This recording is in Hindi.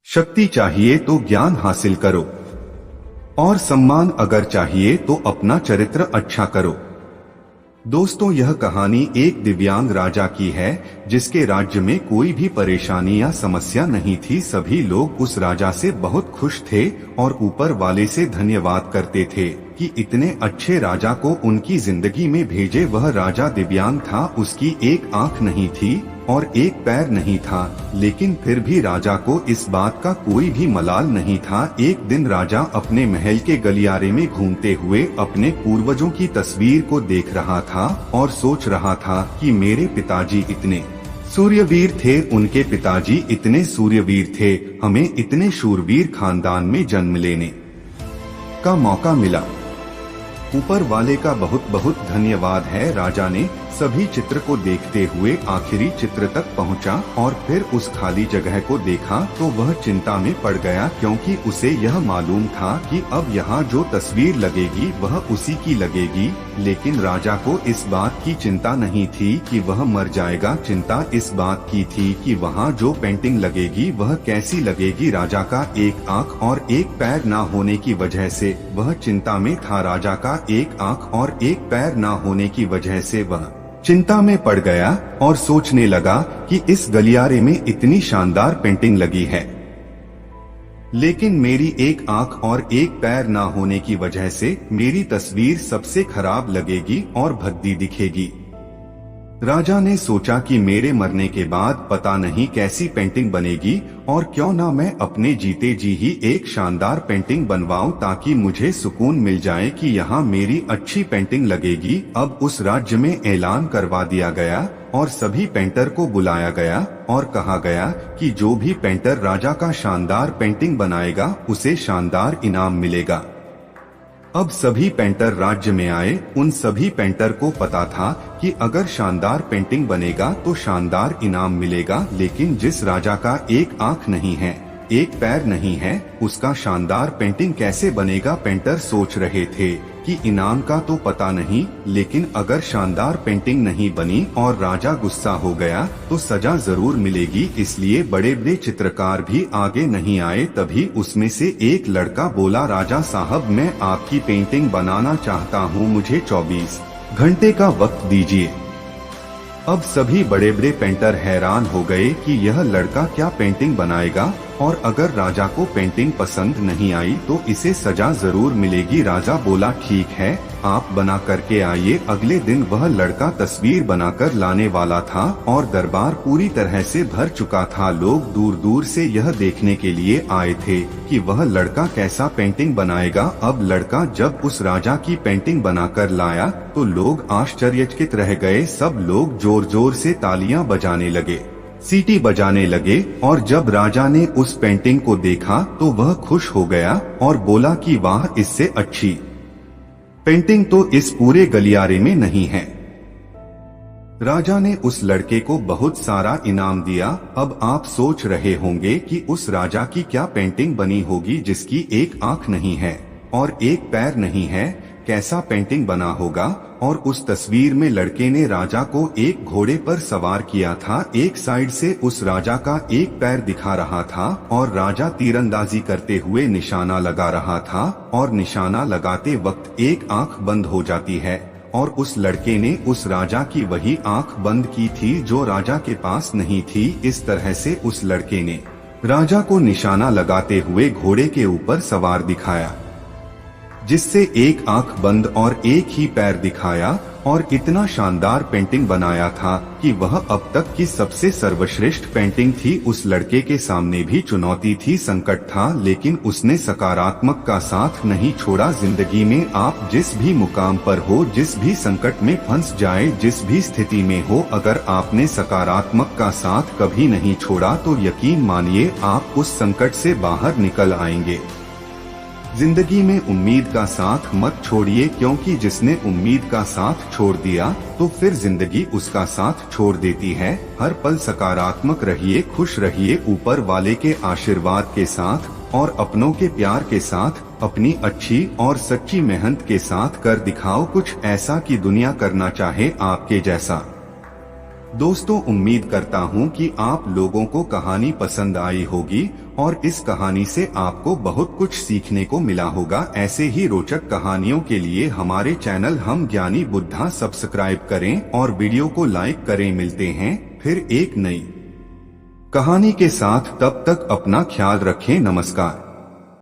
शक्ति चाहिए तो ज्ञान हासिल करो, और सम्मान अगर चाहिए तो अपना चरित्र अच्छा करो। दोस्तों, यह कहानी एक दिव्यांग राजा की है जिसके राज्य में कोई भी परेशानी या समस्या नहीं थी। सभी लोग उस राजा से बहुत खुश थे और ऊपर वाले से धन्यवाद करते थे कि इतने अच्छे राजा को उनकी जिंदगी में भेजे। वह राजा दिव्यांग था, उसकी एक आंख नहीं थी और एक पैर नहीं था, लेकिन फिर भी राजा को इस बात का कोई भी मलाल नहीं था। एक दिन राजा अपने महल के गलियारे में घूमते हुए अपने पूर्वजों की तस्वीर को देख रहा था और सोच रहा था कि मेरे पिताजी इतने सूर्यवीर थे, उनके पिताजी इतने सूर्यवीर थे, हमें इतने शूरवीर खानदान में जन्म लेने का मौका मिला। ऊपर वाले का बहुत बहुत धन्यवाद है। राजा ने सभी चित्र को देखते हुए आखिरी चित्र तक पहुंचा और फिर उस खाली जगह को देखा तो वह चिंता में पड़ गया, क्योंकि उसे यह मालूम था कि अब यहाँ जो तस्वीर लगेगी वह उसी की लगेगी। लेकिन राजा को इस बात की चिंता नहीं थी कि वह मर जाएगा, चिंता इस बात की थी कि वहाँ जो पेंटिंग लगेगी वह कैसी लगेगी। राजा का एक आंख और एक पैर ना होने की वजह से वह चिंता में था। राजा का एक आंख और एक पैर ना होने की वजह से वह चिंता में पड़ गया और सोचने लगा कि इस गलियारे में इतनी शानदार पेंटिंग लगी है, लेकिन मेरी एक आंख और एक पैर ना होने की वजह से मेरी तस्वीर सबसे खराब लगेगी और भद्दी दिखेगी। राजा ने सोचा कि मेरे मरने के बाद पता नहीं कैसी पेंटिंग बनेगी, और क्यों ना मैं अपने जीते जी ही एक शानदार पेंटिंग बनवाऊं ताकि मुझे सुकून मिल जाए कि यहाँ मेरी अच्छी पेंटिंग लगेगी। अब उस राज्य में ऐलान करवा दिया गया और सभी पेंटर को बुलाया गया और कहा गया कि जो भी पेंटर राजा का शानदार पेंटिंग बनाएगा उसे शानदार इनाम मिलेगा। अब सभी पेंटर राज्य में आए। उन सभी पेंटर को पता था कि अगर शानदार पेंटिंग बनेगा तो शानदार इनाम मिलेगा, लेकिन जिस राजा का एक आंख नहीं है, एक पैर नहीं है, उसका शानदार पेंटिंग कैसे बनेगा। पेंटर सोच रहे थे कि इनाम का तो पता नहीं, लेकिन अगर शानदार पेंटिंग नहीं बनी और राजा गुस्सा हो गया तो सजा जरूर मिलेगी। इसलिए बड़े बड़े चित्रकार भी आगे नहीं आए। तभी उसमें से एक लड़का बोला, राजा साहब, मैं आपकी पेंटिंग बनाना चाहता हूँ, मुझे 24 घंटे का वक्त दीजिए। अब सभी बड़े बड़े पेंटर हैरान हो गए कि यह लड़का क्या पेंटिंग बनाएगा, और अगर राजा को पेंटिंग पसंद नहीं आई तो इसे सजा जरूर मिलेगी। राजा बोला, ठीक है, आप बना करके आइए। अगले दिन वह लड़का तस्वीर बनाकर लाने वाला था और दरबार पूरी तरह से भर चुका था। लोग दूर दूर से यह देखने के लिए आए थे कि वह लड़का कैसा पेंटिंग बनाएगा। अब लड़का जब उस राजा की पेंटिंग बनाकर लाया तो लोग आश्चर्यचकित रह गए। सब लोग जोर जोर से तालियां बजाने लगे, सीटी बजाने लगे, और जब राजा ने उस पेंटिंग को देखा तो वह खुश हो गया और बोला कि वाह, इससे अच्छी पेंटिंग तो इस पूरे गलियारे में नहीं है। राजा ने उस लड़के को बहुत सारा इनाम दिया। अब आप सोच रहे होंगे कि उस राजा की क्या पेंटिंग बनी होगी जिसकी एक आंख नहीं है और एक पैर नहीं है, कैसा पेंटिंग बना होगा। और उस तस्वीर में लड़के ने राजा को एक घोड़े पर सवार किया था। एक साइड से उस राजा का एक पैर दिखा रहा था और राजा तीरंदाजी करते हुए निशाना लगा रहा था, और निशाना लगाते वक्त एक आंख बंद हो जाती है, और उस लड़के ने उस राजा की वही आंख बंद की थी जो राजा के पास नहीं थी। इस तरह से उस लड़के ने राजा को निशाना लगाते हुए घोड़े के ऊपर सवार दिखाया, जिससे एक आंख बंद और एक ही पैर दिखाया, और इतना शानदार पेंटिंग बनाया था कि वह अब तक की सबसे सर्वश्रेष्ठ पेंटिंग थी। उस लड़के के सामने भी चुनौती थी, संकट था, लेकिन उसने सकारात्मक का साथ नहीं छोड़ा। जिंदगी में आप जिस भी मुकाम पर हो, जिस भी संकट में फंस जाए, जिस भी स्थिति में हो, अगर आपने सकारात्मक का साथ कभी नहीं छोड़ा तो यकीन मानिए आप उस संकट से बाहर निकल आएंगे। जिंदगी में उम्मीद का साथ मत छोड़िए, क्योंकि जिसने उम्मीद का साथ छोड़ दिया तो फिर जिंदगी उसका साथ छोड़ देती है। हर पल सकारात्मक रहिए, खुश रहिए, ऊपर वाले के आशीर्वाद के साथ और अपनों के प्यार के साथ, अपनी अच्छी और सच्ची मेहनत के साथ कर दिखाओ कुछ ऐसा कि दुनिया करना चाहे आपके जैसा। दोस्तों, उम्मीद करता हूँ कि आप लोगों को कहानी पसंद आई होगी और इस कहानी से आपको बहुत कुछ सीखने को मिला होगा। ऐसे ही रोचक कहानियों के लिए हमारे चैनल हम ज्ञानी बुद्धा सब्सक्राइब करें और वीडियो को लाइक करें। मिलते हैं फिर एक नई कहानी के साथ, तब तक अपना ख्याल रखें। नमस्कार।